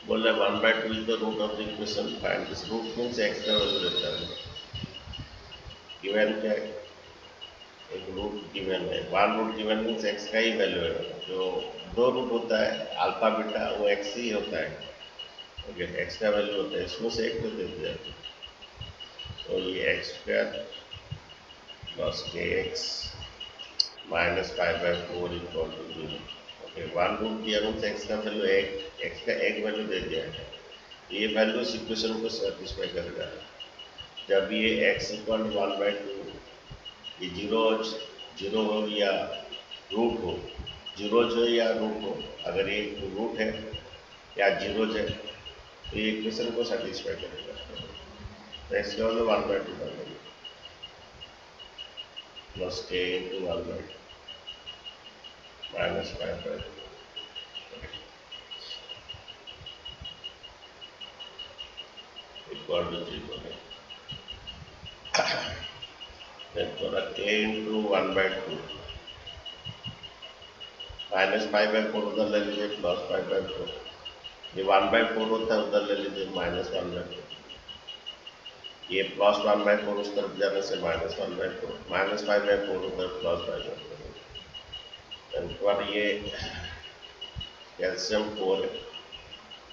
बोल रहे 1/2 is the root of the equation, find this root means x का value देता है। गिवन क्या है, एक रूट गिवन है, one root given means x का ही वैल्यू है। जो दो रूट होता है अल्फा बीटा वो एक्स ही होता है, ओके, एक्स का वैल्यू होता है, इसमें से एक तो दे दिया। तो ये x square plus k x minus 5/4 equal to 0। Okay, one root दिया मीन्स एक्स का वैल्यू एक, एक्स का एक वैल्यू दे दिया है। ये वैल्यू इस इक्वेशन को सेटिस्फाई करेगा। जब ये x इक्वल टू 1/2, ये जीरो हो या रूट हो, जीरो जो या रूट हो, अगर ये रूट है या जीरो है तो ये इक्वेशन को सेटिस्फाई करेगा। तो x का मतलब 1/2 डालेंगे प्लस के इंटू 1/2 माइनस 5/2 इक्वल टू 0 है। then थोड़ा k इंटू 1/2 माइनस 5/4 उधर ले लीजिए, प्लस 5/4, ये 1/4 होता है उधर ले लीजिए, माइनस 1/4, ये प्लस 1/4 उस तरफ जाने से माइनस 1/4, माइनस 5/4 उधर प्लस 5/4, ये कैल्शियम 4 है,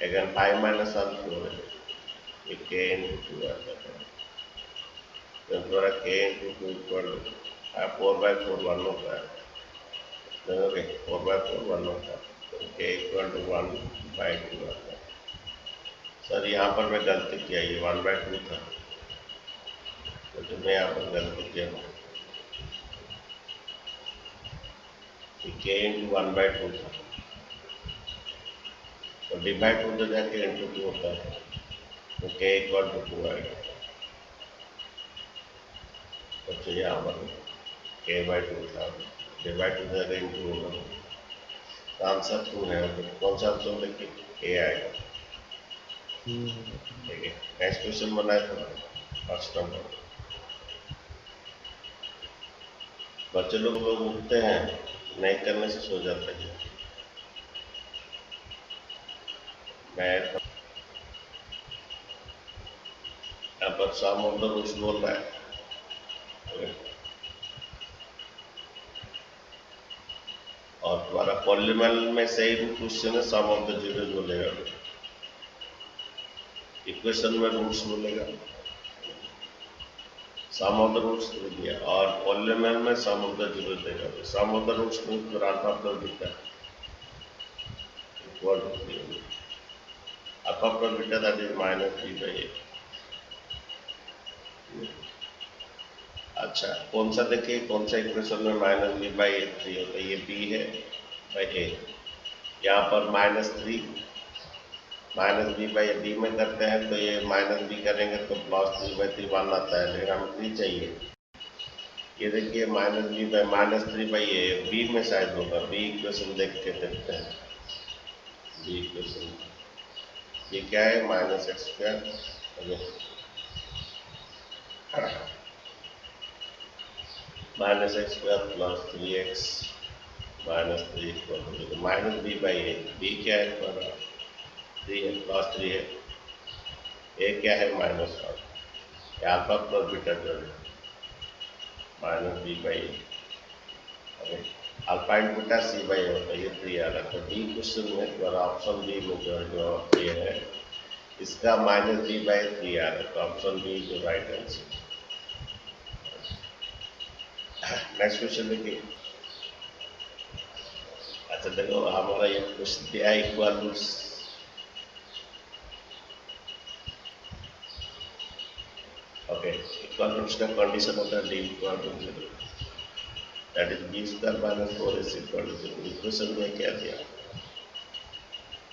अगर 5 माइनस 1 4 है, ये k इंटू 2 आता है, तो थोड़ा k इंटू 2 इक्वल 4/4 1 होता है, ओके, 4/4 1 होता है, तो k इक्वल टू 1/2 आता है। सर यहाँ पर मैं गलती किया, ये 1/2 था, तो मैं यहाँ पर गलती किया, k इंटू 1/2 था, तो डिवाइड टू तो जाके इंटू 2 होता है, तो k इक्वल टू 2 आएगा। तो यहाँ पर k/2 था, डिवाइड टू जाके इंटू होगा, तो आंसर 2 है। कौन सा ऑप्शन देखिए, ए आएगा। ठीक है, नेक्स्ट क्वेश्चन बनाए तो फर्स्ट नंबर। बच्चे लोग उठते हैं, नहीं करने से सो जाते हैं। मैं यहाँ पर सम ऑफ द रूट्स बोल रहा है, और तुम्हारा पॉलीनोमियल में सही रूट क्वेश्चन है, सम ऑफ द जीरोस बोलेगा, इक्वेशन में रूट्स बोलेगा, सम ऑफ द रूट्स दे दिया, और पॉलीनोमियल में सम ऑफ द जीरोस देगा। तो sum of the roots means alpha plus beta equal to 3, alpha plus beta that is -3/8। अच्छा, कौन सा देखिए, कौन सा इक्वेशन में -b/3 होता है, ये b है बाई a, यहाँ पर -3 -b/d में करते हैं, तो ये -b करेंगे तो +3/3 1 आता है, लेकिन हमें 3 चाहिए। ये देखिए -3/a, b में शायद होगा, b इक्वेशन देख के देखते हैं, b इक्वेशन ये क्या है, -x² -x² plus 3x -3 equal to 0, -b/a, b क्या है हमारा 3 है, प्लस 3 है, a क्या है -1, अल्फा प्लस बीटा जो है -b/a, alpha into beta c/a होता है, ये 3 आ रहा है। तो डी क्वेश्चन में हमारा ऑप्शन बी में जो ये है, इसका -b/3 आ रहा है, तो ऑप्शन बी जो राइट आंसर। नेक्स्ट क्वेश्चन देखिए। अच्छा देखो, हमारा ये क्वेश्चन दिया है equal roots, okay, equal roots का कंडीशन होता है D equal to 0, that is b² - 4ac equal to 0। Equation में क्या दिया,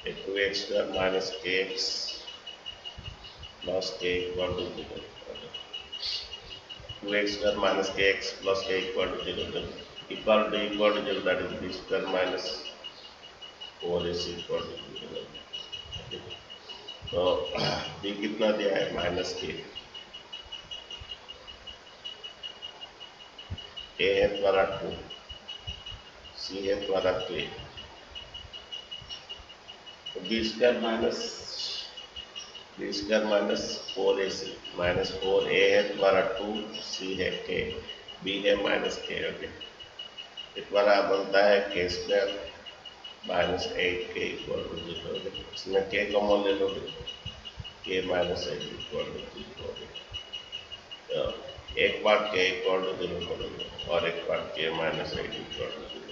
2x² - kx plus k equal to 0, 2x² - kx plus k equal to 0, equal to 0, that is b² - 4ac equal to 0। तो b कितना दिया है, -k, a है तुम्हारा 2, c है तुम्हारा k, तो b² B square minus 4ac minus 4a है तुम्हारा 2c है k b है माइनस k ओके तुम्हारा बनता है k square minus 8k equal to 0 इसमें k कॉमन ले लोगे k माइनस 8 इक्वल टू 0 तो एक पार्ट k इक्वल टू 0 करोगे और एक part k minus 8 equal to 0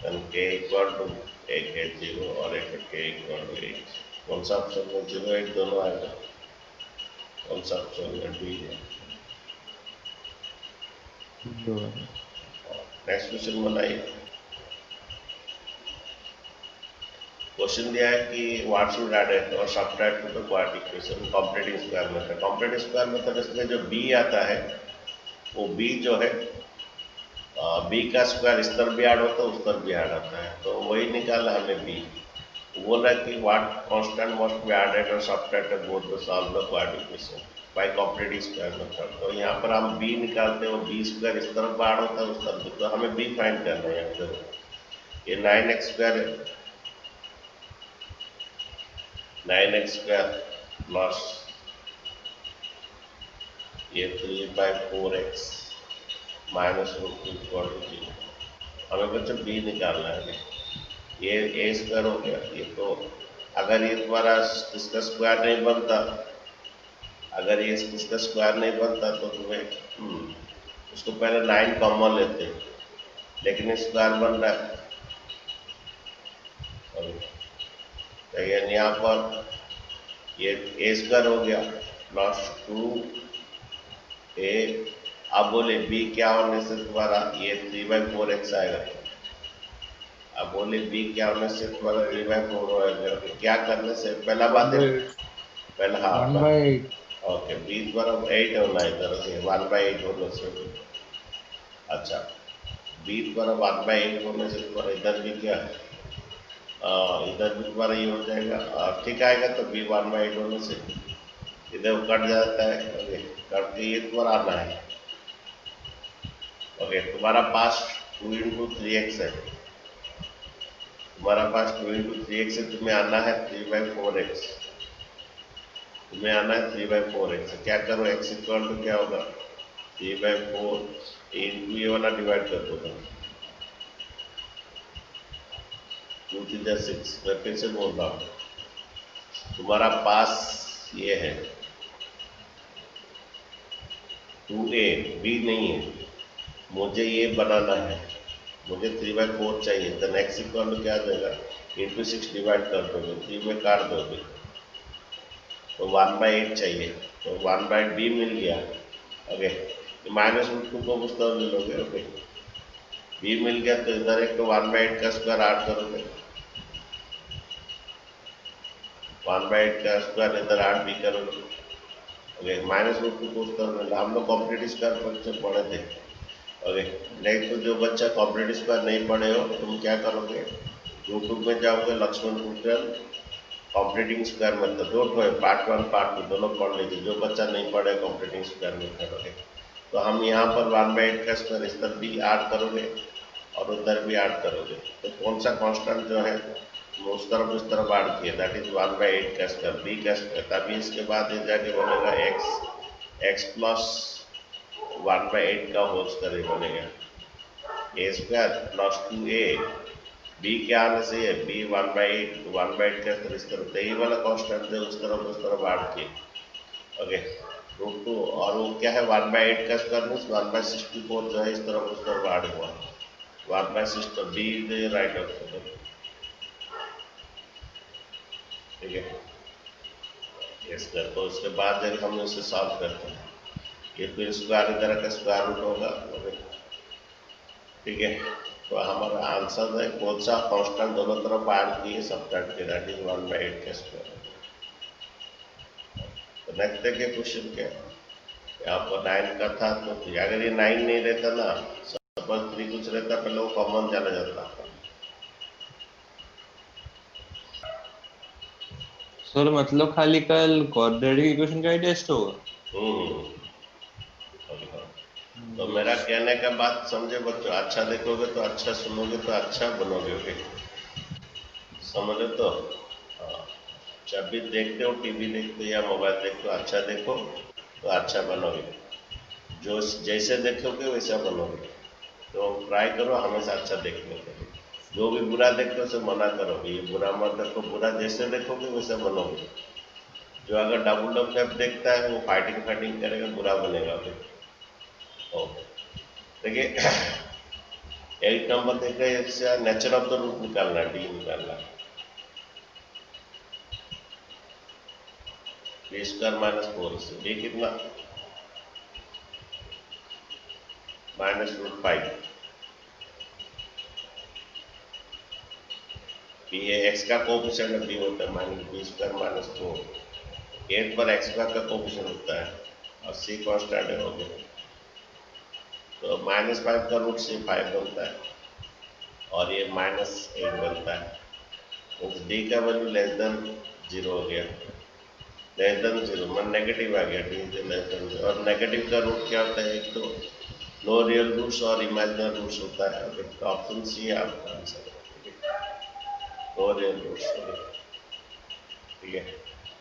and k equal to एक है 0 और एक है k इक्वल टू 8 कौन सा ऑप्शन में 0 8 दोनों आएगा कौन सा ऑप्शन में बी है नेक्स्ट क्वेश्चन बनाइए क्वेश्चन दिया है कि व्हाट शुड एड और subtract to the quadratic equation completing square method completing square method इसमें जो b आता है वो b जो है b का स्क्वायर इस तरफ भी ऐड होता है उस तरफ भी ऐड होता है तो वही निकाला हमने b बोल रहा है कि what constant must be added और subtracted both to solve the quadratic equation by completing square method तो यहाँ पर हम b निकालते हैं b स्क्वायर इस तरफ ऐड होता है उस तरफ तो हमें b फाइंड करना है यहाँ पे ये 9x स्क्वायर है 9x स्क्वायर प्लस ये 3/4x minus root two equal to 0 हमें बच्चों b निकालना है ये a स्क्वायर हो गया ये तो अगर ये तुम्हारा इसका स्क्वायर नहीं बनता अगर ये इसका स्क्वायर नहीं बनता तो तुम्हें उसको पहले 9 कॉमन लेते लेकिन स्क्वायर बन रहा है तो यहाँ पर ये a स्क्वायर हो गया प्लस 2a अब बोले b क्या होने से तुम्हारा ये 3/4x आएगा अब बोले b क्या होने से तुम्हारा 3/4 होगा क्या करने से पहला बात है पहला हाँ ओके b बराबर 8 होना है इधर से 1/8 होने से अच्छा b बराबर 1/8 होने से तुम्हारा इधर भी क्या है इधर भी तुम्हारा ये हो जाएगा ठीक आएगा तो b 1/8 होने से इधर कट जाता है ओके कट के ये तुम्हारा आना है ओके तुम्हारा पास 2 × 3x है तुम्हारा पास 2 × 3x है तुम्हें आना है 3/4x तुम्हें आना है 3/4x क्या करो x इक्वल टू क्या होगा 3/4 इंटू ये वाला डिवाइड कर दो 2 3 6 मैं फिर से बोल रहा हूँ तुम्हारा पास ये है 2a b नहीं है मुझे ये बनाना है मुझे 3/4 चाहिए तो नेक्स्ट इक्वल टू क्या देगा इंटू 6 डिवाइड कर दोगे 3 में काट दोगे तो 1/8 चाहिए तो 1/b मिल गया ओके माइनस रूट 2 को उस तरह ले लोगे ओके b मिल गया तो इधर एक तो 1/8 का स्क्वायर ऐड करोगे 1/8 का स्क्वायर इधर ऐड भी करोगे ओके माइनस रूट 2 को उस तरह हम लोग कॉम्प्लेटिव स्क्वायर पर पढ़े थे ओके नहीं तो जो बच्चा कॉम्प्लेटिव स्क्वायर नहीं पढ़े हो तुम क्या करोगे यूट्यूब में जाओगे लक्ष्मण ट्यूटोरियल कॉम्प्लेटिंग स्क्वायर मेथड दो है पार्ट 1 पार्ट 2 दोनों पढ़ लीजिए जो बच्चा नहीं पढ़े कॉम्प्लेटिंग स्क्वायर मेथड ओके तो हम यहाँ पर 1/8 का स्क्वायर इस तरफ भी ऐड करोगे और उधर भी ऐड करोगे तो कौन सा कांस्टेंट जो है उस तरफ ऐड किया दैट इज 1/8 का स्क्वायर b का स्क्वायर तभी इसके बाद ये जाके बनेगा x प्लस 1/8 का होल स्क्वायर बनेगा a square plus 2a b क्या आने से है b 1/8 का स्क्वायर इस तरफ यही वाला कांस्टेंट है उस तरफ ऐड किए ओके रूट 2 और वो क्या है 1/8 का स्क्वायर मीन्स 1/64 जो है इस तरफ ऐड हुआ 1/6 b इज राइट आंसर ठीक है यस सर तो उसके बाद जब हम इसे सॉल्व करते हैं ये फिर स्क्वायर इधर का स्क्वायर रूट होगा ठीक है तो हमारा आंसर है कौन सा कांस्टेंट दोनों तरफ ऐड किए सब्ट्रैक्ट किए दैट इज 1/8 का स्क्वायर तो नेक्स्ट देखिए क्वेश्चन क्या यहाँ पर 9 का था तो अगर ये 9 नहीं रहता ना सपोज 3 कुछ रहता पहले वो कॉमन चला जाता सर मतलब खाली कल क्वाड्रेटिक इक्वेशन का ही टेस्ट होगा तो मेरा कहने का बात समझे बच्चों अच्छा देखोगे तो अच्छा सुनोगे तो अच्छा बनोगे ओके समझे तो जब भी देखते हो, टीवी देखते हो या मोबाइल देखते हो, अच्छा देखो तो अच्छा बनोगे, जो जैसे देखोगे वैसा बनोगे। तो ट्राई करो हमेशा अच्छा देखने के लिए। जो भी बुरा देखते हो उसे मना करो, ये बुरा मत देखो, बुरा जैसे देखोगे वैसा बनोगे। जो अगर डबल डब देखता है वो फाइटिंग फाइटिंग करेगा, बुरा बनेगा फिर। ओके, देखिए एक नंबर देखा, इससे नेचर ऑफ द रूट निकालना है, डी निकालना है। बी स्क्वायर माइनस 4 से डी कितना, -√5। ये एक्स का कोफिशिएंट डी होता है -b² - 4। 8 पर एक्स स्क्वायर का कोफिशिएंट होता है और सी कांस्टेंट है, हो गया। तो -5 का रूट से 5 बनता है और ये -8 बनता है। तो डी का वैल्यू लेस देन 0 हो गया, लेस देन 0 मतलब नेगेटिव आ गया, डी से लेस देन 0। और नेगेटिव का रूट क्या होता है, एक तो नो रियल रूट्स और इमेजिनरी रूट्स होता है। तो ऑप्शन सी है आपका आंसर, नो रियल रूट्स, ठीक है।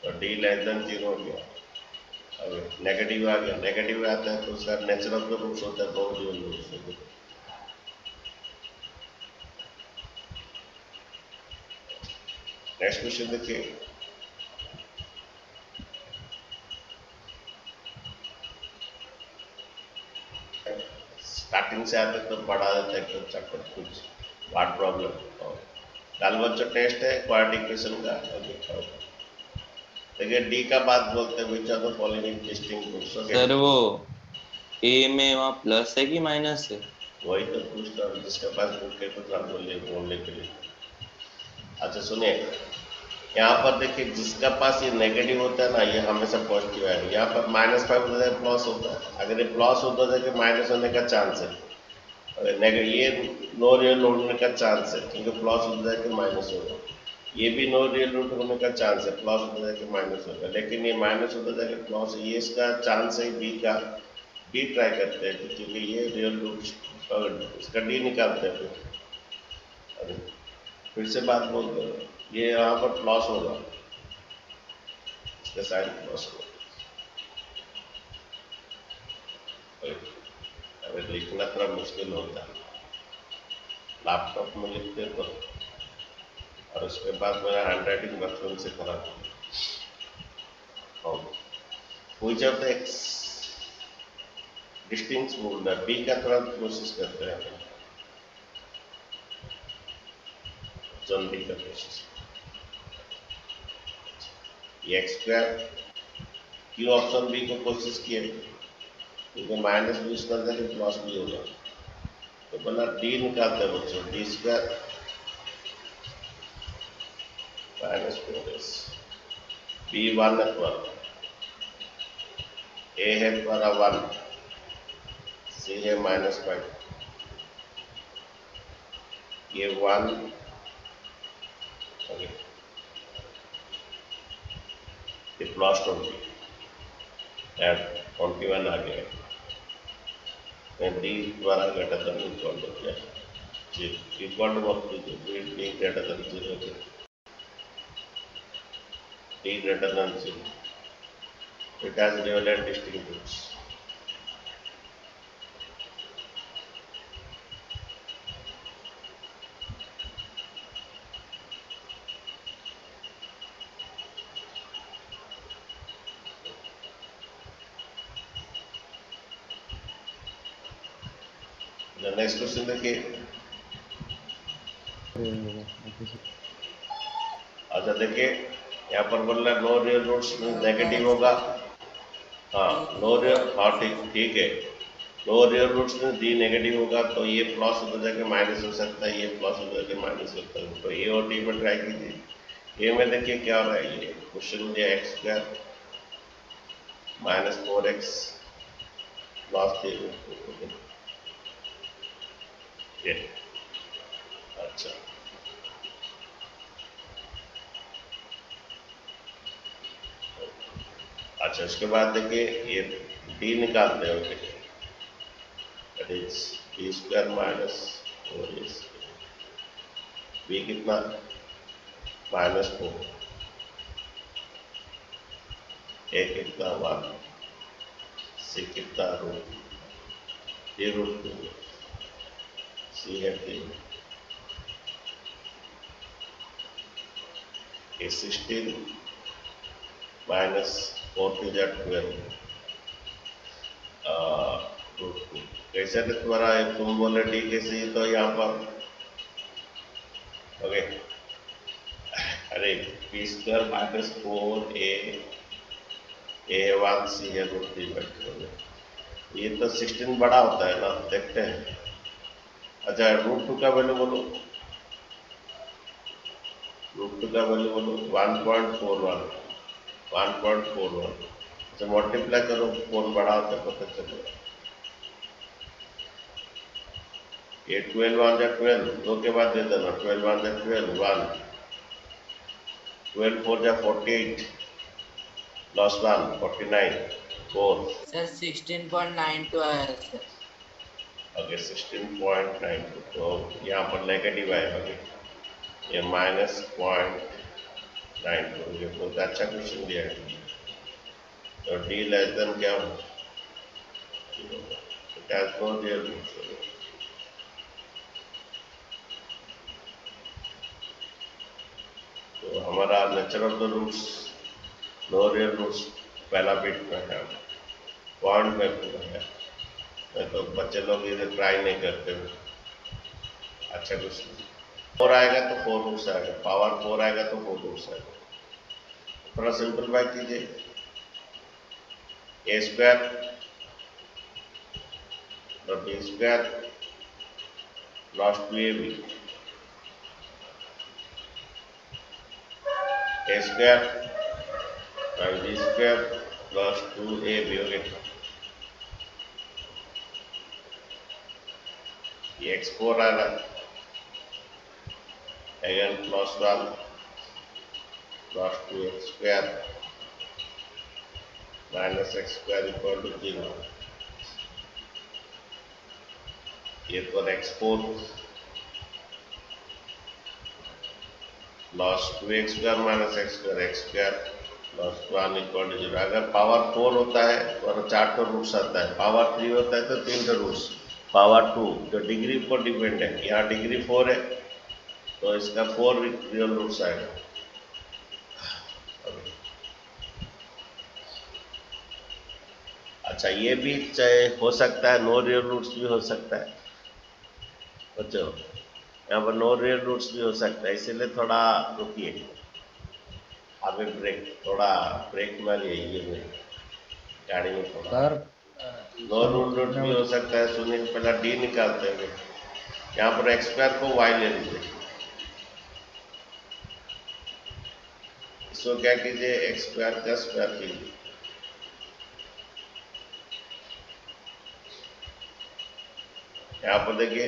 तो डी लेस देन 0 हो गया। अब नेगेटिव आ गया, नेगेटिव आता है तो उसका नेचर ऑफ द रूट्स होता है नो रियल रूट्स होते हैं। नेक्स्ट क्वेश्चन देखिए, स्टार्टिंग से आते तो पढ़ा देता है तो चैप्टर कुछ वाट प्रॉब्लम। और कल बच्चों टेस्ट है क्वाड्रेटिक इक्वेशन का, देखिए डी का बात बोलते हैं, which are the following distinct roots. Sir वो ए में वहाँ प्लस है कि माइनस है? वही तो पूछ रहा हूँ, जिसके पास बुक है तो थोड़ा बोलने के लिए। अच्छा सुनिए, यहाँ पर देखिए जिसका पास ये नेगेटिव होता है ना, ये हमेशा पॉजिटिव है। यहाँ पर -5 होता है, प्लस होता है। अगर ये प्लस होता है तो माइनस होने का चांस है, अगर नेगेटिव ये नो रियल होने का चांस है, क्योंकि प्लस होता है कि माइनस होगा। ये भी नो रियल रूट होने का चांस है, प्लस होता है कि माइनस होगा। लेकिन ये माइनस होता है कि प्लस, ये इसका चांस है बी का। बी ट्राई करते हैं क्योंकि ये रियल रूट, इसका डी निकालते हैं। फिर से बात बोलते हैं, ये यहाँ पर प्लस होगा, इसका साइन प्लस होगा। अगर लिखना थोड़ा मुश्किल होता है, लैपटॉप में लिखते तो, और उसके बाद मेरा हैंड राइटिंग बचपन से खराब हो। व्हिच ऑफ द डिस्टिंक्ट बोल रहा है, बी का थोड़ा कोशिश करते हैं, ऑप्शन बी का कोशिश। ये एक्स स्क्वायर, क्यों ऑप्शन बी को कोशिश किए, क्योंकि माइनस भी इसका अंदर प्लस भी होगा। तो बना डी निकालते हैं बच्चों, डी स्क्वायर -4s। बी 1 है, 12 ए है द्वारा 1, सी है -5, ये 1 ओके, ये प्लस 20 एंड 21 आ गया। डी द्वारा घटा था इक्वल टू क्या, जी इक्वल टू वर्क कीजिए, D greater than 0, D greater than 0, it has real and distinct roots. The next question देखिए, अच्छा देखिए यहाँ पर बोल रहा है नो रियल रूट्स नेगेटिव होगा। हाँ नो रियल, हाँ ठीक ठीक है, नो रियल रूट्स में डी नेगेटिव होगा तो ये प्लस होता जाके माइनस हो सकता है, ये प्लस होता जाके माइनस हो सकता है। तो ए और डी में ट्राई कीजिए। ए में देखिए क्या हो रहा है, ये क्वेश्चन दिया एक्स स्क्वायर -4x प्लस 3, ये अच्छा। अच्छा इसके बाद देखिए ये डी निकालते हैं, okay, that is B square -4, B कितना -4, ए कितना 1, सी कितना रूट, ये रूट 2, सी है 3, ये 16 माइनस 4 to the 12 रूट 2। कैसे थे तुम्हारा, तुम बोले डी कैसे, तो यहाँ पर ओके, अरे बी स्क्वायर माइनस 4 ए 1 सी है रूट 3 बैठ, ये तो 16 बड़ा होता है ना, देखते हैं। अच्छा रूट 2 का वैल्यू बोलो, रूट 2 का वैल्यू बोलो 1.41, 1.41 से मल्टीप्लाई करो, कौन बड़ा होता है पता चलो। ये 12 1 जा 12, 2 के बाद दे देना, 12 1 जा 12 1, 12 4 जा 48 प्लस 1 49 4, सर 16.92 आया सर। ओके 16.92, तो यहाँ पर नेगेटिव आएगा, ये -0.92, ये बहुत अच्छा क्वेश्चन दिया है। तो डी लेस देन क्या हो, it has no real roots. तो हमारा nature of the roots, no real roots पहला बिट में है, पॉइंट में पूरा है, नहीं तो बच्चे लोग इधर ट्राई नहीं करते। अच्छा क्वेश्चन, 4 आएगा तो 4 रूट्स आएगा, पावर 4 आएगा तो 4 रूट्स आएगा। थोड़ा सिंपलीफाई कीजिए, ए स्क्वायर और B square plus 2ab, A square और बी स्क्वायर प्लस 2ab हो गया। ये x4 आएगा, again plus 1 plus 2x square minus x square equal to 0। ये तो x4 plus 2x square minus x square plus 1 equal to 0। अगर power 4 होता है तो 4 रूट्स आता है, पावर 3 होता है तो 3 रूट्स, पावर 2 जो डिग्री पर डिपेंड है, यहाँ डिग्री 4 है तो इसका 4 रियल रूट्स आएगा। अच्छा ये भी चाहे हो सकता है, नो रियल रूट्स भी हो सकता है बच्चों, यहाँ पर नो रियल रूट्स भी हो सकता है, इसीलिए थोड़ा रुकिए, अभी ब्रेक, थोड़ा ब्रेक मारिए, ये गाड़ी में थोड़ा सर नो रूट रूट भी हो सकता है। सुनिए पहला डी निकालते हैं, यहाँ पर एक्स स्क्वायर को वाई ले लीजिए, इसको क्या कीजिए, एक्स स्क्वायर का स्क्वायर कीजिए, यहाँ पर देखिए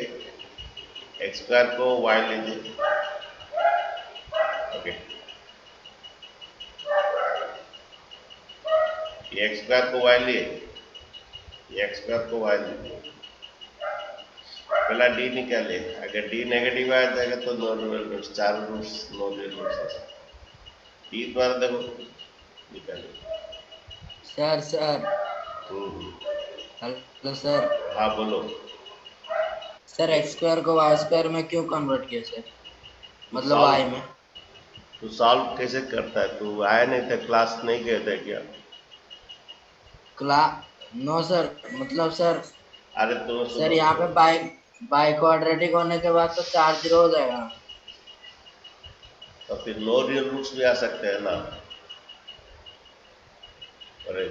एक्स स्क्वायर को वाई लीजिए, ओके, ये एक्स स्क्वायर को वाई लिए, ये एक्स स्क्वायर को वाई लीजिए, पहला डी निकाले, अगर डी नेगेटिव आ जाएगा तो no real roots, 4 roots no real roots, D द्वारा देखो निकालिए। Sir hello sir. हाँ बोलो। सर एक्स स्क्वायर को वाई स्क्वायर में क्यों कन्वर्ट किया सर, मतलब वाई में? तू सॉल्व कैसे करता है, तू आया नहीं था, क्लास नहीं गए थे क्या? नो सर, मतलब सर, अरे तो सर यहाँ पे बाई क्वाड्रेटिक होने के बाद तो 4 0 हो जाएगा, तो फिर नो रियल रूट्स भी आ सकते हैं ना। अरे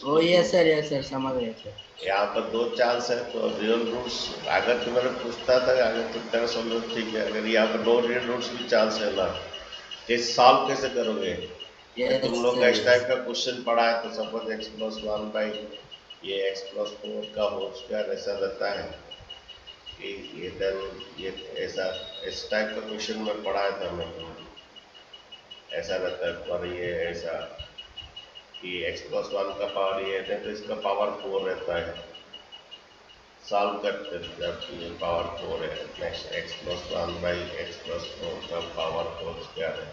वो ये सर समझ गए सर। यहाँ पर 2 चांस है, तो रियल रूट्स अगर तुम्हारे पूछता था, अगर तुम तेरा समझो ठीक है, अगर यहाँ पर नो रियल रूट्स भी चांस है ना, कैसे सॉल्व कैसे करोगे? तुम लोग का इस टाइप का क्वेश्चन पढ़ा है तो सपोज एक्स प्लस 1 बाई ये एक्स प्लस 4 का होल स्क्वायर ऐसा रहता है कि ये देन ये ऐसा, इस टाइप का क्वेश्चन में पढ़ाया था मैं, ऐसा रहता है, पर ये ऐसा कि एक्स प्लस 1 का पावर ये है तो इसका पावर 4 रहता है, सॉल्व करते जब ये पावर 4 है, next x plus 1 by x plus 4 का पावर 4 स्क्वायर है,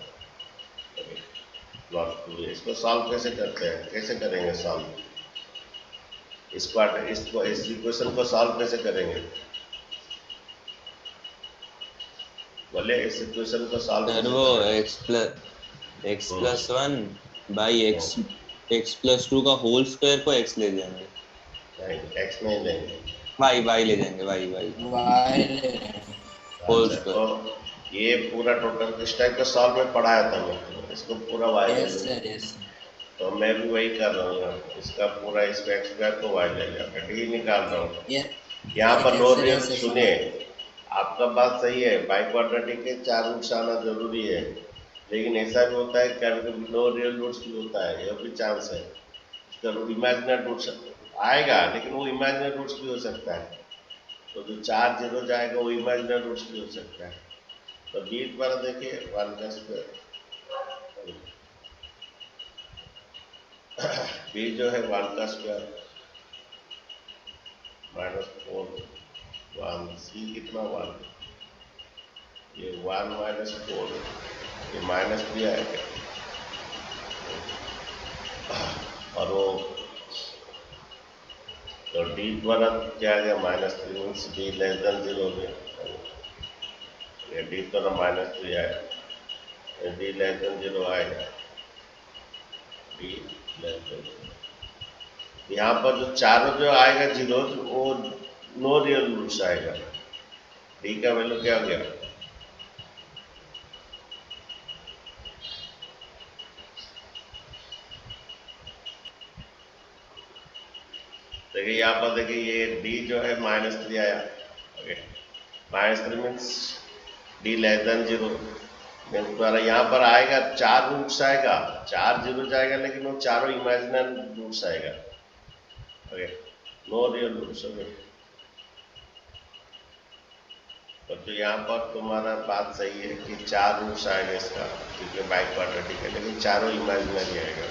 log 2a। इसको सॉल्व कैसे करते हैं, कैसे करेंगे सॉल्व इसको, इस इक्वेशन को सॉल्व कैसे करेंगे? बोले इस इक्वेशन को सॉल्व सर कैसे वो करेंगे? x plus 1 by x plus 2 का होल स्क्वायर को x ले जाएंगे, नहीं, x नहीं लेंगे। y ले जाएंगे, y y होल अच्छा, स्क्वायर। तो ये पूरा टोटल इस टाइप का सॉल्व में पढ़ाया था मैं, इसको पूरा y ले यस लो। सर यस तो मैं भी वही कर रहा हूँ, इसका पूरा इसका x स्क्वायर को y ले लिया, डी निकाल रहा हूँ। यहाँ पर no yes sir real, yes sir सुनिए आपका बात सही है, बाई क्वाड्रेटिक के 4 रूट्स आना जरूरी है, लेकिन ऐसा भी होता है कभी नो रियल रूट्स भी होता है, यह भी चांस है। इसका इमेजिनरी रूट्स आएगा, लेकिन वो इमेजिनरी रूट्स भी हो सकता है, तो जो 4 जीरो जाएगा वो इमेजिनरी रूट्स भी हो सकता है। तो बीट पर देखिए 1 का स्क्वायर, बी जो है 1 का स्क्वायर -4 1, सी कितना 1, ये 1 -4, ये -3 आएगा, और वो तो डी पर क्या आ गया -3 मीन्स डी लेस देन 0 हो गया, ये डी पर -3 आया, डी लेस देन 0 आएगा, डी लेस देन, यहाँ पर जो चारों जो आएगा जीरो वो नो रियल रूट्स आएगा, डी का वैल्यू क्या हो गया, देखिए यहाँ पर देखिए ये डी जो है -3 आया, okay, -3 means D less than 0, द्वारा यहाँ पर आएगा 4 रूट्स आएगा, 4 जीरो जाएगा, लेकिन वो चारों इमेजिनरी रूट्स आएगा, okay, no real roots, okay. तो यहाँ पर तुम्हारा बात सही है कि 4 रूट्स आएगा इसका, क्योंकि बाई क्वाड्रेटिक है, लेकिन चारों इमेजिनरी आएगा,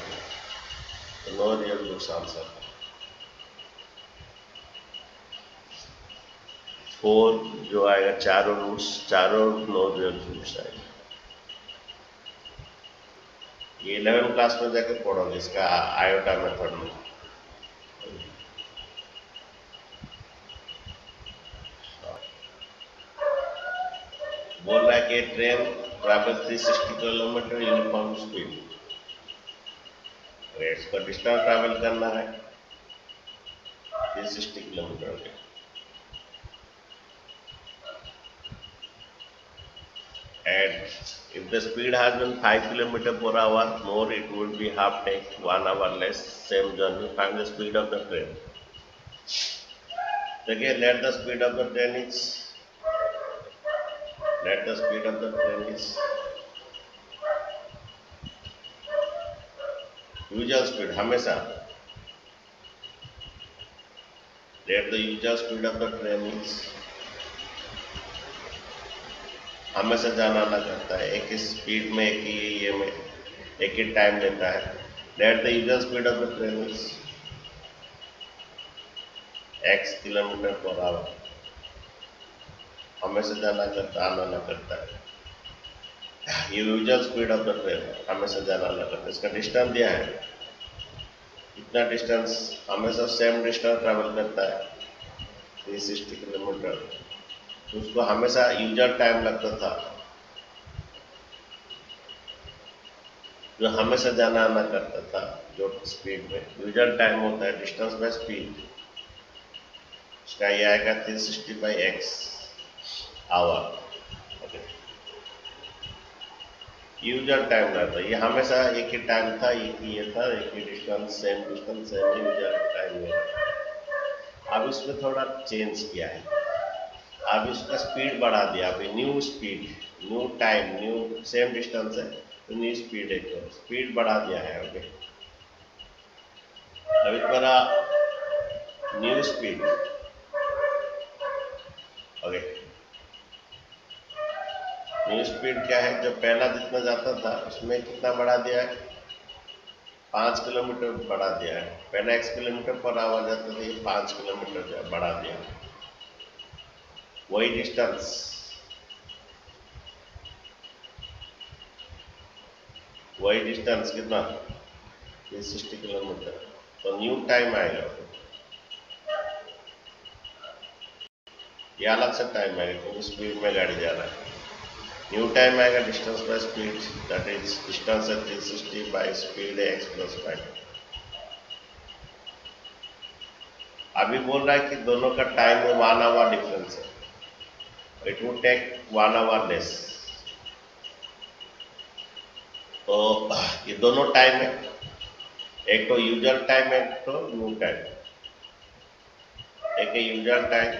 तो नो रियल रूट्स आंसर। 4 जो आएगा चारों रूट्स, चारों नो रियल रूट्स आएगा। ये 11 क्लास में जाकर पढ़ोगे इसका आयोटा मेथड में। बोल रहा है कि train travel 360 kilometre uniform speed, इसका डिस्टेंस ट्रैवल करना है 360 किलोमीटर के, and if the speed has been 5 kilometer per hour more, it would be half take 1 hour less, same journey, find the speed of the train. देखिए let the speed of the train is usual speed, हमेशा let the usual speed of the train is, हमेशा जाना आना करता है, एक ही speed में, एक ही ये में, एक ही टाइम लेता है, let the usual speed of the train is x kilometre per our, हमेशा जाना करता आना आना करता है, usual speed of the train, हमेशा जाना आना करता है। इसका डिस्टेंस दिया है, इतना डिस्टेंस हमेशा सेम डिस्टेंस ट्रैवल करता है 360 किलोमीटर, तो उसको हमेशा यूजुअल टाइम लगता था, जो हमेशा जाना आना करता था, जो स्पीड में यूजुअल टाइम होता है डिस्टेंस बाय स्पीड, इसका ये आएगा 360/x आवर, यूजर टाइम रहता है, ये हमेशा एक ही टाइम था, एक ही ये था, एक ही डिस्टेंस, सेम यूजर टाइम में। अब इसमें थोड़ा चेंज किया है, अब इसका स्पीड बढ़ा दिया, अभी new speed, new time, new same distance है तो न्यू स्पीड है, तो स्पीड बढ़ा दिया है, ओके। अभी तुम्हारा new speed, okay, new speed क्या है, जो पहला जितना जाता था उसमें कितना बढ़ा दिया है, 5 किलोमीटर बढ़ा दिया है, पहले x किलोमीटर पर आवर जाता था, ये 5 किलोमीटर बढ़ा दिया, वही डिस्टेंस, वही डिस्टेंस कितना 360 किलोमीटर, तो न्यू टाइम आएगा, ये अलग से टाइम आएगा क्योंकि स्पीड में गाड़ी जा रहा है। न्यू टाइम आएगा distance by speed, that is distance at 360 by speed x plus 5। अभी बोल रहा है कि दोनों का टाइम में 1 आवर डिफरेंस है, it would take 1 hour less. तो ये दोनों टाइम है, एक तो यूजर टाइम, एक तो न्यू टाइम। एक है यूजर टाइम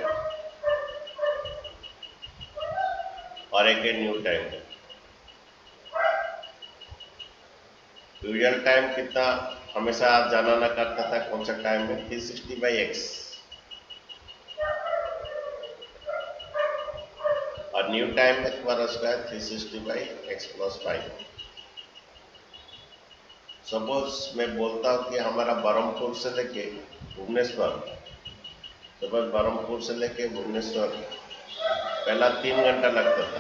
और एक है न्यू टाइम। यूजर टाइम कितना हमेशा जाना ना करता था, कौन सा टाइम में 360 बाई एक्स, और न्यू टाइम में तुम्हारा उसका है 360 बाई एक्स प्लस 5। सपोज मैं बोलता हूँ कि हमारा बरहमपुर से लेके भुवनेश्वर, सपोज बरहमपुर से लेके भुवनेश्वर पहला 3 घंटा लगता था।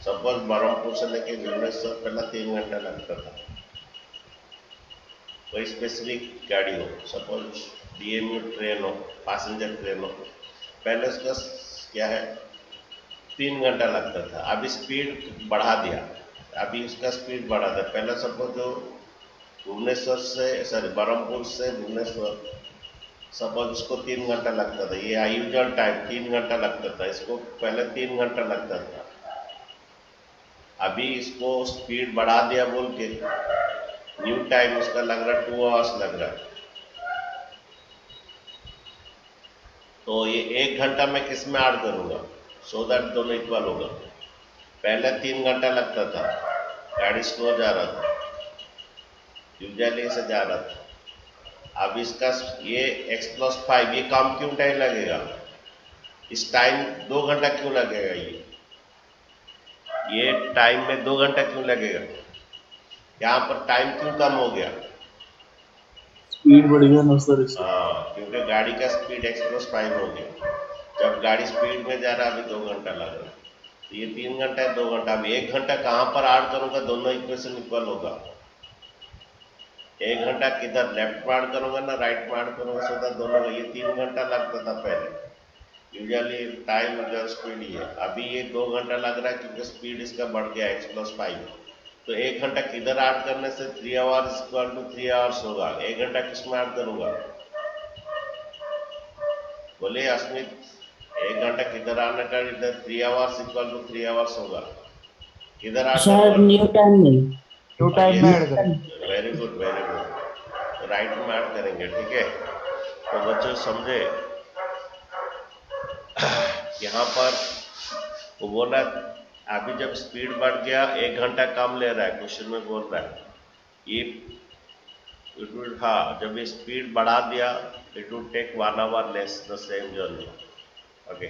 सपोज बरहमपुर से लेके भुवनेश्वर पहला 3 घंटा लगता था। कोई स्पेसिफिक गाड़ी हो, सपोज DMU ट्रेन हो, पैसेंजर ट्रेन हो, पहले उसका क्या है 3 घंटा लगता था, अभी स्पीड बढ़ा दिया, अभी उसका स्पीड बढ़ा था। पहले सपोज जो भुवनेश्वर से सॉरी बरहमपुर से भुवनेश्वर सपोज उसको 3 घंटा लगता था, ये यूजुअल टाइम 3 घंटा लगता था, इसको पहले 3 घंटा लगता था, अभी इसको स्पीड बढ़ा दिया बोल के न्यू टाइम उसका लग रहा है 2 आवर्स लग रहा है। तो ये 1 घंटा मैं किस में ऐड करूंगा सो दैट दोनों इक्वल होगा। पहले 3 घंटा लगता था, गाड़ी स्लो जा रहा था, यूजुअली से जा रहा था, अब इसका ये x प्लस 5 ये काम क्यों टाइम लगेगा, इस टाइम 2 घंटा क्यों लगेगा, ये टाइम में 2 घंटा क्यों लगेगा, यहाँ पर टाइम क्यों कम हो गया, स्पीड बढ़ गया ना सर इससे। हाँ क्योंकि गाड़ी का स्पीड x प्लस 5 हो गया। जब गाड़ी स्पीड में जा रहा है अभी 2 घंटा लग रहा है, तो ये 3 घंटा है 2 घंटा, अभी 1 घंटा कहाँ पर ऐड करूंगा, दोनों इक्वेशन इक्वल होगा। 1 घंटा किधर लेफ्ट में ऐड करूंगा ना राइट में ऐड करूंगा, सो दैट दोनों का ये 3 घंटा लगता था पहले, यूजुअली टाइम अगर स्पीड ही है, अभी ये 2 घंटा लग रहा है क्योंकि स्पीड इसका बढ़ गया x प्लस 5। तो 1 घंटा किधर ऐड करने से 3 आवर्स इक्वल टू 3 आवर्स होगा। 1 घंटा किस में ऐड करूंगा, बोले अस्मित 1 घंटा किधर आने का, इधर 3 आवर्स इक्वल टू 3 आवर्स होगा, किधर ऐड शायद करूंगा, न्यू टाइम में न्यू टाइम में ऐड करें। Very good very good, right में ऐड करेंगे, ठीक है। तो बच्चों समझे, यहाँ पर वो बोल रहा है अभी जब स्पीड बढ़ गया 1 घंटा कम ले रहा है, क्वेश्चन में बोल रहा है ये इट वुड, हाँ जब ये स्पीड बढ़ा दिया it would take 1 hour less the same journey. Okay,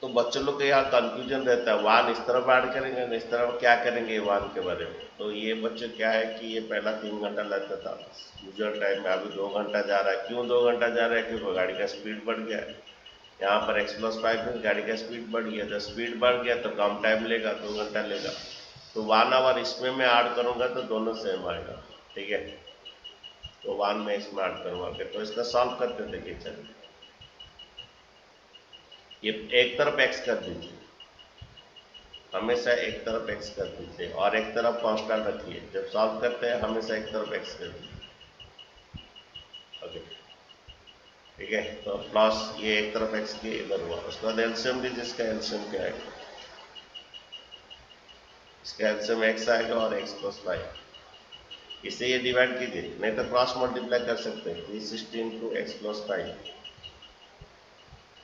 तो बच्चों लोग के यहाँ कंफ्यूजन रहता है, 1 इस तरफ ऐड करेंगे ना इस तरफ क्या करेंगे 1 के बारे में। तो ये बच्चे क्या है कि ये पहला 3 घंटा लगता था यूजुअल टाइम में, अभी 2 घंटा जा रहा है। क्यों 2 घंटा जा रहा है, क्योंकि गाड़ी का स्पीड बढ़ गया है। यहाँ पर x प्लस 5 में गाड़ी का स्पीड बढ़ गया, जब स्पीड बढ़ गया तो कम टाइम लेगा, 2 घंटा लेगा। तो 1 आवर इसमें मैं ऐड करूंगा तो दोनों सेम आएगा, ठीक है। तो 1 में इसमें ऐड करूंगा, तो इसका सॉल्व करते देखिए। चलिए ये एक तरफ x कर दीजिए, हमेशा एक तरफ x कर दीजिए और एक तरफ कांस्टेंट रखिए। जब सॉल्व करते हैं हमेशा एक तरफ x कर दीजिए, ओके ठीक है। तो प्लस ये एक तरफ x के इधर हुआ, उसके बाद एलसीएम दीजिए, इसका एलसीएम क्या आएगा, इसका एलसीएम x आएगा और x प्लस 5, इसे ये डिवाइड कीजिए, नहीं तो क्रॉस मल्टीप्लाई कर सकते हैं। 360 into x plus 5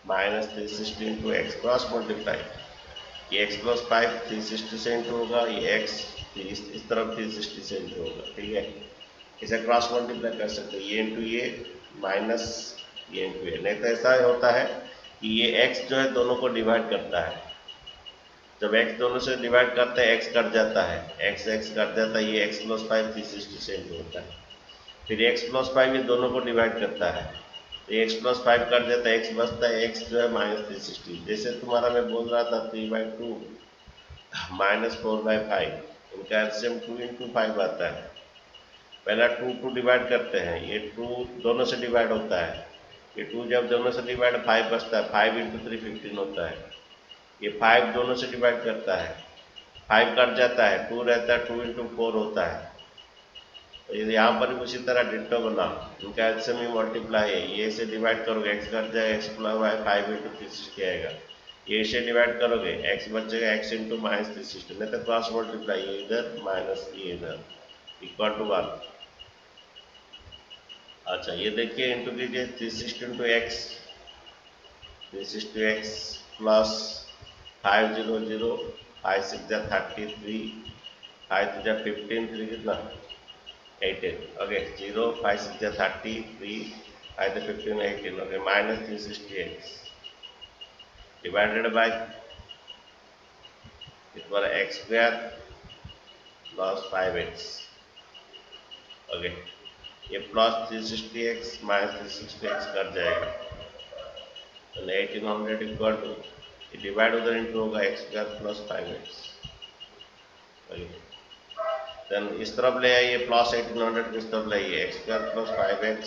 minus 360 into x, cross multiply, ये x प्लस 5 360 से इंटू होगा, ये x इस तरफ 360 से इंटू होगा, ठीक है। इसे क्रॉस मल्टीप्लाई कर सकते हैं, ये इंटू ये माइनस ये इंटू ये। नहीं तो ऐसा होता है कि ये x जो है दोनों को डिवाइड करता है, जब x दोनों से डिवाइड करते हैं x कट जाता है, x कट जाता है, ये x प्लस 5 360 से इंटू होता है। फिर x प्लस 5 ये दोनों को डिवाइड करता है, तो x प्लस 5 कट जाता है, x बचता है, x जो है माइनस 360। जैसे तुम्हारा मैं बोल रहा था 3/2, -4/5 इनका एलसीएम 2 × 5 आता है। पहला 2 डिवाइड करते हैं, ये 2 दोनों से डिवाइड होता है, ये 2 जब दोनों से डिवाइड 5 बचता है, 5 × 3 15 होता है। ये 5 दोनों से डिवाइड करता है, 5 कट जाता है, 2 रहता है, 2 × 4 होता है। तो यहाँ पर भी उसी तरह डिट्टो बना, इनका एलसीएम ही मल्टीप्लाई है, ये से डिवाइड करोगे x कट जाएगा, x प्लस y 5 × 360 आएगा, ये से डिवाइड करोगे x बचेगा, x × -360, नहीं तो क्रॉस मल्टीप्लाई, ये इधर माइनस ये इधर इक्वल टू 1। अच्छा ये देखिए इंटू कीजिए, 360 × x, 360x प्लस 500, 5 6 जा 33, 5 2 जा 15, 3 कितना 18, ओके 0 5 6 जा 33, 5 2 15 18, okay -360x divided by equal x² plus 5x, okay ये plus 360x minus 360x cut जाएगा, तो 1800 इक्वल टू, ये डिवाइड उधर इंटू होगा x² प्लस 5x, देन इस तरफ ले आइए, प्लस 1800 इस तरफ ले आइए, x² plus 5x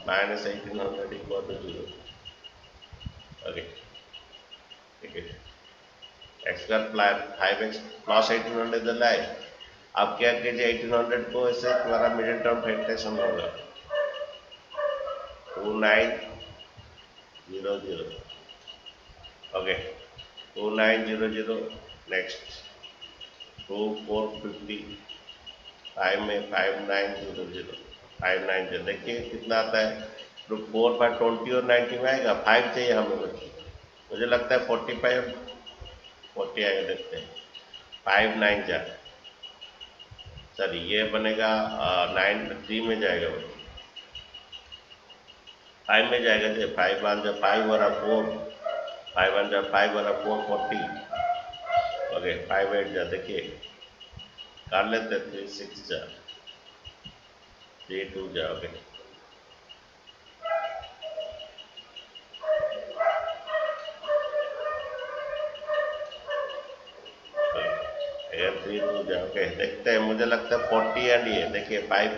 minus 1800 equal to 0, okay ठीक है, x² प्लस 5x प्लस 1800 इधर लाए। अब क्या कीजिए, 1800 को ऐसे तुम्हारा मिडिल टर्म फ्रैक्शन होगा 2900, ओके 2900, नेक्स्ट 2450, 5 में 5900, 590, देखिए कितना आता है, तो 4 बाय 20 और 90 में आएगा, 5 चाहिए हमें बच्चे, मुझे लगता है 45 40 आएगा, देखते हैं 5 9 जा, सर ये बनेगा 3 में जाएगा, 5 में जाएगा, जो 5 1 जा 5 और 4, 5 1 जा 5 और 4 40, ओके 5 8 जा, देखिए कर लेते, 3 6 जा 3 2 जा, ओके अगर 3 2 जा, ओके देखते हैं, मुझे लगता है 40 एंड ये देखिए 5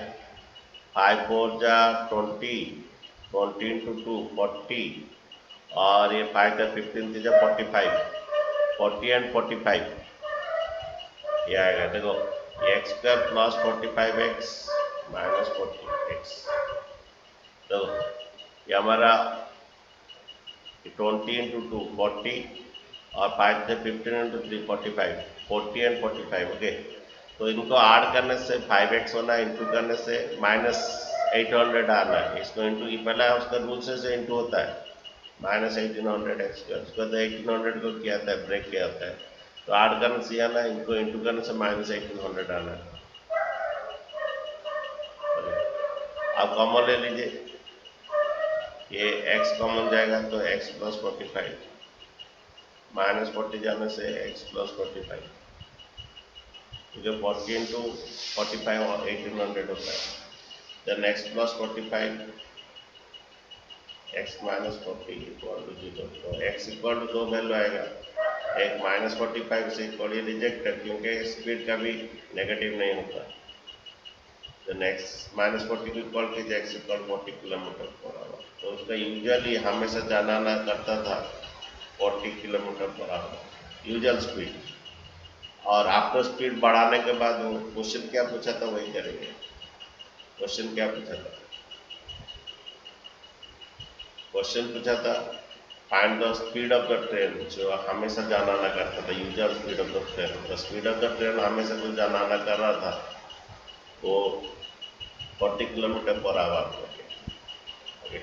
4 जा 20, 20 × 2 40, और ये 5 का 15 जा 45, 40 एंड 45 ये आएगा, देखो ये x² plus 45x minus 40x, तो ये हमारा 20 × 2 40 और 5 से 15 × 3 45, 40 एंड 45, ओके तो इनको ऐड करने से 5x होना, इंटू करने से -800 आना है, इसको इंटू पहला उसका रूल से इंटू होता है -1800x², उसको तो 1800 को किया था, ब्रेक किया होता है, तो ऐड करने से आना, इनको इंटू करने से -1800 आना है। अब कॉमन ले लीजिए, ये x कॉमन जाएगा तो x प्लस 45, -40 जाने से x प्लस 45, क्योंकि 40 × 45 और 1800 होता है, then x plus 45 x minus 40 equal to 0, तो x इक्वल टू 2 वैल्यू आएगा, एक -45 से इक्वल, ये रिजेक्टेड क्योंकि स्पीड का भी नेगेटिव नहीं होता, तो नेक्स्ट -40 को इक्वल कीजिए, x इक्वल 40 km/h, तो उसका यूजुअली हमेशा जाना ना करता था 40 km/h यूजुअल स्पीड, और आपको स्पीड बढ़ाने के बाद वो क्वेश्चन क्या पूछा था वही करेंगे। क्वेश्चन क्या पूछा था, क्वेश्चन पूछा था find the speed of the train, जो हमेशा जाना ना करता था, usual speed of the train, the speed of the train हमेशा जो जाना ना कर रहा था वो 40 km/h, ओके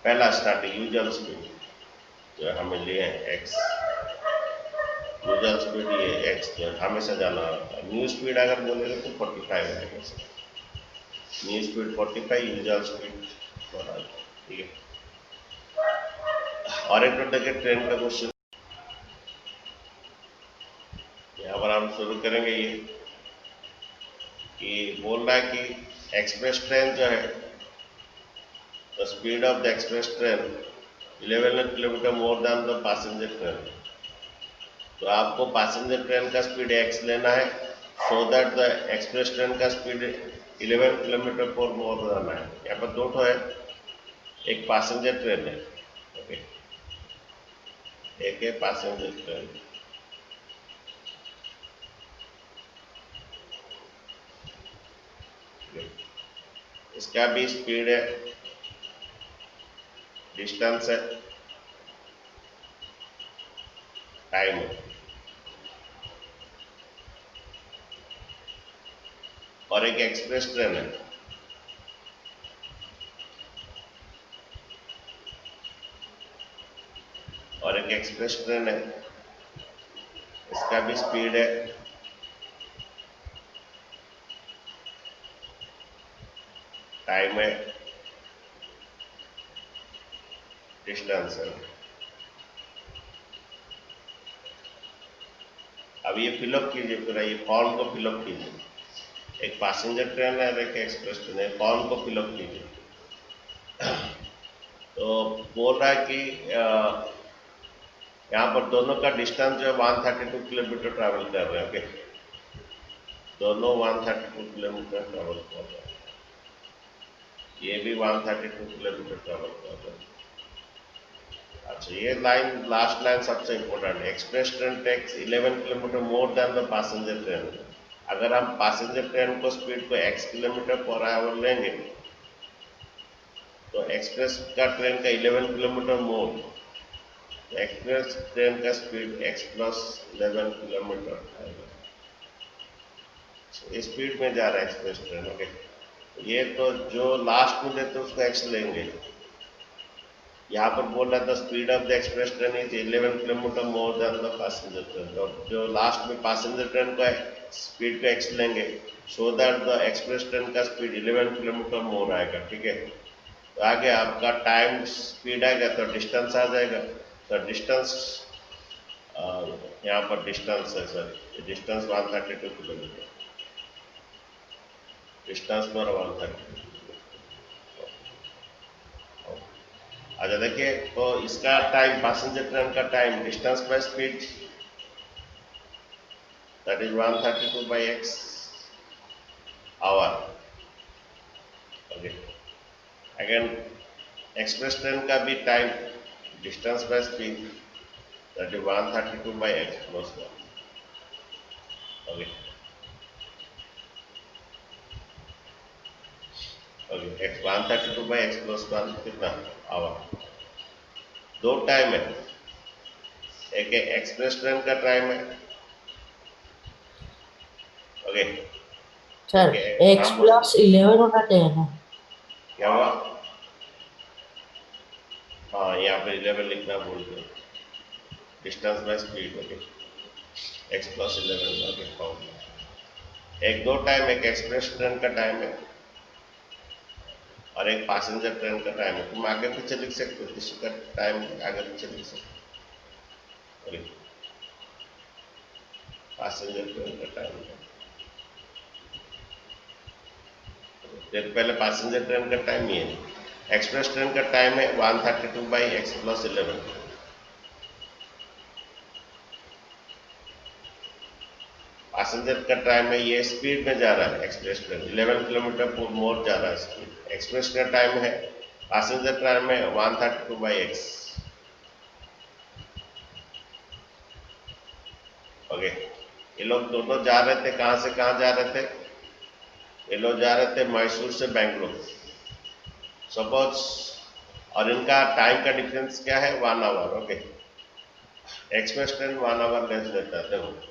पहला स्टार्टिंग यूजुअल स्पीड जो हमें लिए x, यूजुअल स्पीड ये x जो हमेशा जाना रहता है, न्यू स्पीड अगर बोलेंगे तो 45 आएगा, न्यू स्पीड 45, यूजुअल स्पीड 12, ठीक है। और एक देखिए ट्रेन का क्वेश्चन, यहाँ पर हम शुरू करेंगे, ये कि बोल रहा है कि एक्सप्रेस ट्रेन जो है, the speed of the express train 11 kilometre more than the passenger train, तो आपको पैसेंजर ट्रेन का स्पीड x लेना है, so that the express train का स्पीड 11 किलोमीटर पर मोर रहना है। यहाँ पर दो ठो है, एक पैसेंजर ट्रेन है, ओके, एक है पैसेंजर ट्रेन। इसका भी स्पीड है, डिस्टेंस है, टाइम है, और एक एक्सप्रेस ट्रेन है। और एक एक्सप्रेस ट्रेन है, इसका भी स्पीड है, टाइम है, डिस्टेंस है। अब ये फिलअप कीजिए, पूरा ये फॉर्म को फिलअप कीजिए। एक पैसेंजर ट्रेन है और एक एक्सप्रेस ट्रेन है, फॉर्म को फिलअप कीजिए। तो बोल रहा है कि यहाँ पर दोनों का डिस्टेंस जो है 132 किलोमीटर ट्रैवल कर रहे हैं, ओके, दोनों 132 किलोमीटर ट्रैवल कर रहे हैं, ये भी 132 किलोमीटर ट्रैवल कर रहे हैं। अच्छा, ये लाइन, लास्ट लाइन सबसे इम्पोर्टेंट है, express train takes 11 kilometre more than the passenger train. अगर हम पैसेंजर ट्रेन को स्पीड को x किलोमीटर पर आवर लेंगे तो एक्सप्रेस का ट्रेन का 11 किलोमीटर मोर, एक्सप्रेस ट्रेन का स्पीड x प्लस 11 किलोमीटर आएगा, स्पीड में जा रहा है एक्सप्रेस ट्रेन, ओके। ये तो जो लास्ट में देते उसको x लेंगे। यहाँ पर बोल रहा था speed of the express train is 11 kilometre more than the passenger train, और जो लास्ट में पैसेंजर ट्रेन का स्पीड को x लेंगे, so that the express train का स्पीड 11 किलोमीटर मोर आएगा, ठीक है। तो आगे आपका टाइम स्पीड आएगा तो डिस्टेंस आ जाएगा, तो डिस्टेंस यहाँ पर डिस्टेंस है, सर डिस्टेंस 132 किलोमीटर, डिस्टेंस मेरा 132। अच्छा देखिए, तो इसका टाइम, पैसेंजर ट्रेन का time distance by speed, that is 132 by x hour, okay. Again express train का भी time distance by speed, that is 132 by x plus 1, okay, okay. 132 by x plus 1 कितना hour. दो time है, एक express train का time है, okay. Sir x plus 11 होना चाहिए ना। क्या हुआ? हाँ, यहाँ पे 11 लिखना भूल गए, distance by speed, okay, x plus 11, okay, found. एक दो टाइम, एक एक्सप्रेस ट्रेन का टाइम है और एक पैसेंजर ट्रेन का टाइम है। तुम आगे पीछे लिख सकते हो, किसी का टाइम आगे पीछे लिख सकते हो, पैसेंजर ट्रेन का टाइम है। पहले पैसेंजर ट्रेन का टाइम ये है, एक्सप्रेस ट्रेन का टाइम है 132 by x प्लस 11। पैसेंजर का टाइम है, ये स्पीड में जा रहा है एक्सप्रेस ट्रेन 11 किलोमीटर पर मोर जा रहा है स्पीड। एक्सप्रेस का टाइम है, पैसेंजर टाइम है 132 by x, ओके। ये लोग दोनों जा रहे थे, कहां से कहां जा रहे थे? ये लोग जा रहे थे मैसूर से बेंगलोर, सपोज, और इनका टाइम का डिफरेंस क्या है? 1 hour, okay. Express train 1 hour less लेता है, देखो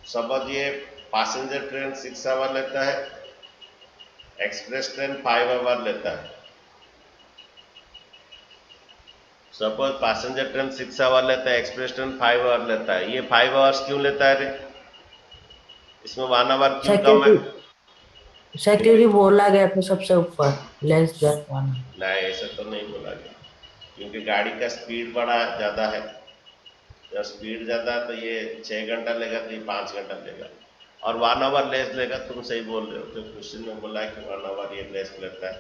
सपोज ये पैसेंजर ट्रेन 6 आवर लेता है, एक्सप्रेस ट्रेन 5 आवर लेता है। सपोज पैसेंजर ट्रेन 6 आवर लेता है, एक्सप्रेस ट्रेन 5 आवर लेता है। ये 5 आवर्स क्यों लेता है रे? इसमें 1 आवर क्यों कम है? सेक्यूरिटी बोला गया था सबसे ऊपर लेस दैट 1। नहीं, ऐसा तो नहीं बोला गया, क्योंकि गाड़ी का स्पीड बड़ा ज़्यादा है। जब स्पीड ज़्यादा है तो ये 6 घंटा लेगा तो ये 5 घंटा लेगा, और 1 आवर लेस लेगा। तुम सही बोल रहे हो, जो क्वेश्चन में बोला है कि 1 आवर ये लेस लेता है,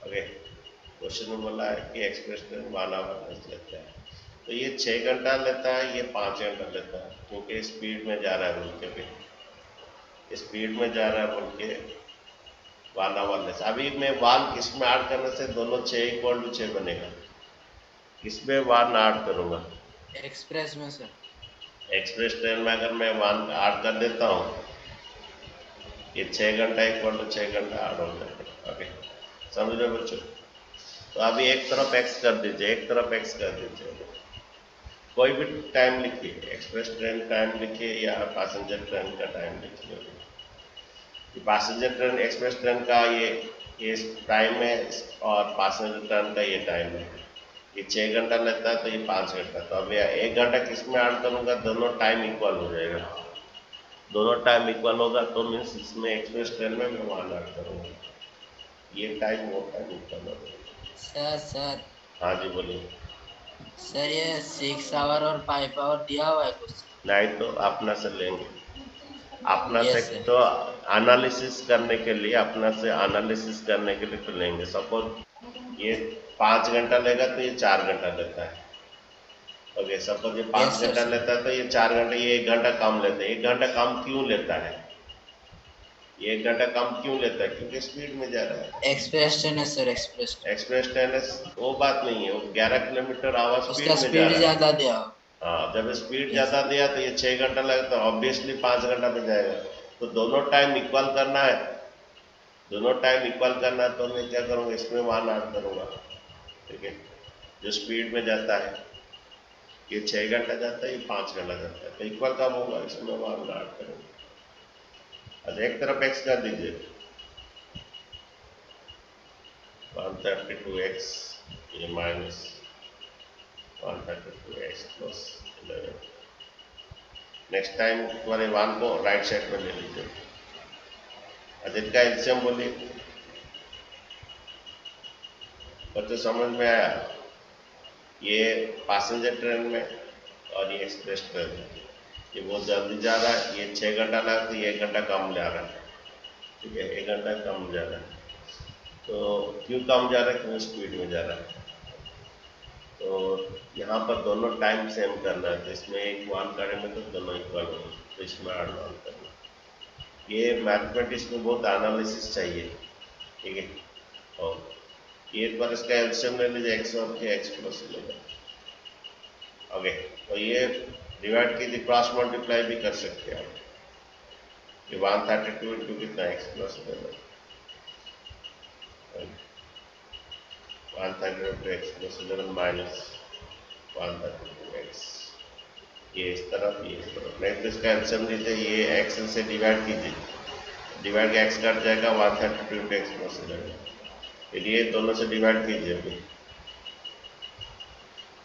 ओके। क्वेश्चन में बोला है कि एक्सप्रेस ट्रेन 1 आवर लेस लेता है। तो ये 6 घंटा लेता है, ये 5 घंटा लेता है, क्योंकि स्पीड में जा रहा है बोल के, स्पीड में जा रहा है बोल के 1 आवर लेस। अभी मैं 1 किस में ऐड करने से दोनों 6 इक्वल टू 6 बनेगा, किसमें 1 ऐड करूंगा? एक्सप्रेस में सर। एक्सप्रेस ट्रेन में अगर मैं 1 ऐड कर देता हूँ, ये 6 घंटा इक्वल टू 6 घंटा ऐड हो जाएगा। ओके, समझ रहे बच्चों? तो अभी एक तरफ एक्स कर दीजिए, एक तरफ एक्स कर दीजिए, कोई भी टाइम लिखिए, एक्सप्रेस ट्रेन टाइम लिखिए या पैसेंजर ट्रेन का टाइम लिखिए। पैसेंजर ट्रेन एक्सप्रेस ट्रेन का ये टाइम है और पैसेंजर ट्रेन का ये टाइम है। ये 6 घंटा लेता है तो ये 5 घंटा। तो अब 1 घंटा किस में ऐड करूंगा? दोनों टाइम इक्वल हो जाएगा, दोनों टाइम इक्वल होगा तो मीन्स इसमें एक्सप्रेस ट्रेन में मैं 1 ऐड करूंगा, ये टाइम वो टाइम इक्वल हो जाएगा। सर हाँ जी बोलिए। सर ये 6 आवर और 5 आवर दिया हुआ है कुछ? नहीं तो अपना से लेंगे, अपना से यस सर। तो एनालिसिस करने के लिए, अपना से एनालिसिस करने के लिए तो लेंगे। सपोज ये 5 घंटा लेगा तो ये 4 घंटा लेता है। ओके, सपोज ये 5 Yes, sir, घंटा sir. लेता है तो ये 4 घंटे, ये 1 घंटा कम लेता है। 1 घंटा कम क्यों लेता है? ये 1 घंटा कम क्यों लेता है? क्योंकि स्पीड में जा रहा है। एक्सप्रेस ट्रेन है sir, express train. Express train वो बात नहीं है, वो 11 किलोमीटर आवर उसका स्पीड में जा स्पीड रहा है। ज्यादा दिया हो। हाँ, जब स्पीड Yes. ज्यादा दिया तो ये 6 घंटा लगता है, ऑब्वियसली 5 घंटा में जाएगा। तो दोनों टाइम इक्वल करना है, दोनों टाइम इक्वल करना है, तो मैं क्या करूँगा? इसमें 1 ऐड करूँगा, ठीक है? जो स्पीड में जाता है ये 6 घंटा जाता है, ये 5 घंटा जाता है, तो इक्वल कब होगा? इसमें 1 ऐड करेंगे। अच्छा, एक तरफ एक्स कर दीजिए, 132x ये minus 132x plus 11। Next time तुम्हारे 1 को राइट साइड में ले लीजिए। अच्छा, इनका एलसीएम बोलिए, बच्चों समझ में आया? ये पैसेंजर ट्रेन में और ये एक्सप्रेस ट्रेन में, ये बहुत जल्दी जा रहा है, ये 6 घंटा लगा तो ये 1 घंटा कम जा रहा है, ठीक है? 1 घंटा कम जा रहा है। तो क्यों कम जा रहा है? क्यों स्पीड में जा रहा है। तो यहाँ पर दोनों टाइम सेम करना है, तो इसमें एक 1 करेंगे तो दोनों इक्वल होंगे, तो इसमें ऐड 1 करना। ये मैथमेटिक्स में बहुत एनालिसिस चाहिए, ठीक है? और ये एक बार इसका एलसीएम ले लीजिए, एक्स और के एक्स प्लस लेगा। ओके, तो ये डिवाइड कीजिए, क्रॉस मल्टीप्लाई भी कर सकते हैं आप। ये 132 इंटू कितना? X plus 11, 132 x plus 11 minus 132 x. ये इस तरफ, ये इस तरफ। नहीं तो इसका एलसीएम लीजिए, ये एक्स से डिवाइड कीजिए, डिवाइड के एक्स कट जाएगा, 132 एक्स प्लस 11। फिर ये दोनों से डिवाइड कीजिए, अभी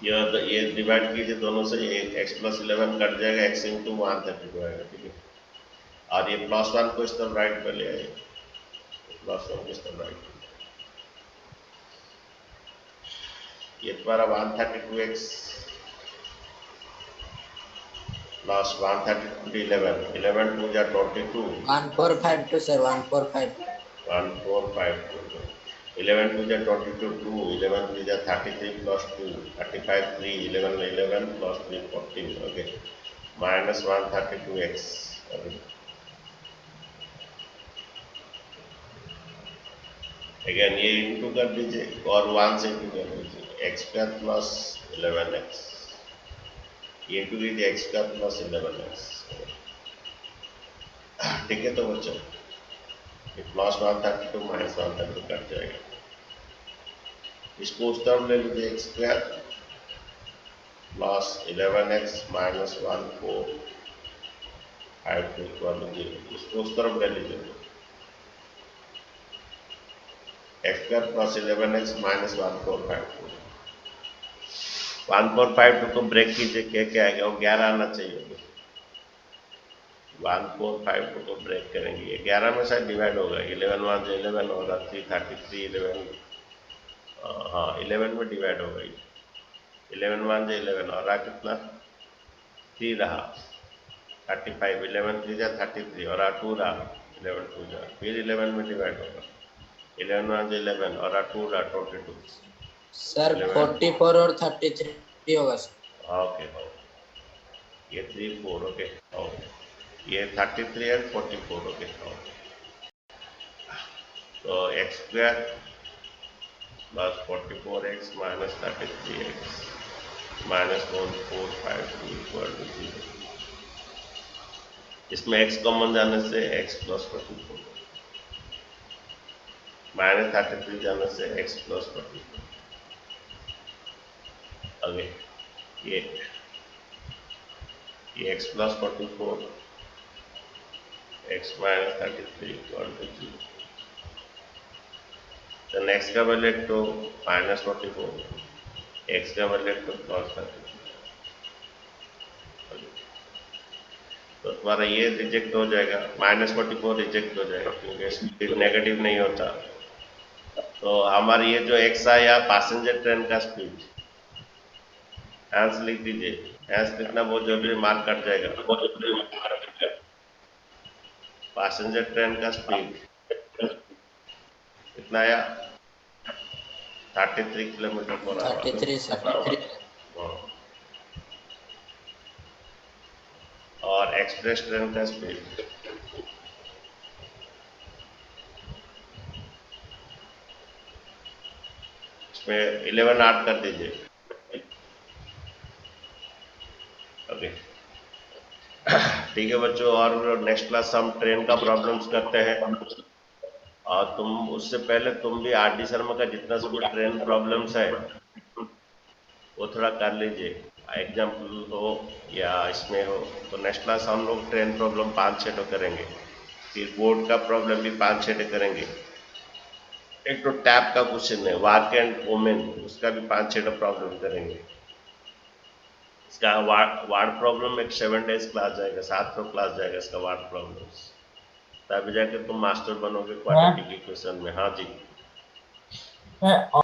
ये डिवाइड कीजिए दोनों से, ये एक्स प्लस 11 कट जाएगा, एक्स इंटू 132 आएगा, ठीक है? और ये प्लस 1 को इस तरफ राइट पर ले आइए, प्लस 1 को इस तरफ राइट, ये तुम्हारा 132x प्लस 132 11, 11 2 जा 22, 1452 सर, 1452। 1452, 11 2 जा 22 2, 11 3 जा 33 plus 2 35 3, 11 11 plus 3 14, okay, minus 132x। Again ये इंटू कर दीजिए और 1 से इंटू कर दीजिए, एक्स स्क्वायर प्लस 11x, ये इंटू कीजिए एक्स स्क्वायर प्लस 11x, ठीक है? तो बच्चों ये प्लस 132 माइनस 132 कट जाएगा, इसको उस तरफ ले लीजिए, X square plus 11x minus 1452 equal to 0, इसको उस तरफ ले लीजिए, X square plus 11x minus 1452, 1452 को ब्रेक कीजिए, क्या आएगा? वो 11 आना चाहिए। 1452 को ब्रेक करेंगे, ये 11 में शायद डिवाइड होगा, 11 1 11 होगा, 333 11, हाँ 11 में डिवाइड होगा, 11 1 11 और रहा कितना? 3 रहा, 35, 11 3 जा 33 और 2 रहा, 11 2 जा, फिर 11 में डिवाइड होगा, 11 1 11 और 2 रहा 22। सर 44 और 33 होगा सर। ओके ये 3 4 ओके ये 33 and 44 ओके तो x square plus 44x minus 33x minus 1452 equal to 0 इसमें x कॉमन जाने से x plus 44 माइनस 33 जाने से x plus 44 अगे ये x plus 44 x minus 33 equal to 0 तो नेक्स्ट का वैल्यू तो माइनस 44 x का वैल्यू तो प्लस 33 तो तुम्हारा ये रिजेक्ट हो जाएगा माइनस 44 रिजेक्ट हो जाएगा क्योंकि स्पीड नेगेटिव नहीं होता तो हमारी ये जो x आया पैसेंजर ट्रेन का स्पीड आंसर लिख दीजिए आंसर लिखना बहुत जरूरी मार्क कट जाएगा पैसेंजर ट्रेन का स्पीड कितना आया 33 किलोमीटर पर आवर 33 और एक्सप्रेस ट्रेन का स्पीड इसमें 11 ऐड कर दीजिए ओके ठीक है बच्चों और नेक्स्ट क्लास हम ट्रेन का प्रॉब्लम्स करते हैं और तुम उससे पहले तुम भी आर.डी. शर्मा का जितना सब ट्रेन प्रॉब्लम्स है वो थोड़ा कर लीजिए एग्जाम्पल हो या इसमें हो तो नेक्स्ट क्लास हम लोग ट्रेन प्रॉब्लम 5-6 तो करेंगे फिर बोर्ड का प्रॉब्लम भी 5-6 करेंगे एक तो टैप का क्वेश्चन है वर्क एंड वुमेन उसका भी 5-6 प्रॉब्लम करेंगे इसका वार्ड प्रॉब्लम एक 7 days क्लास जाएगा 7 क्लास जाएगा इसका वार्ड प्रॉब्लम तभी जाकर तुम मास्टर बनोगे क्वाड्रेटिक इक्वेशन में हाँ जी सर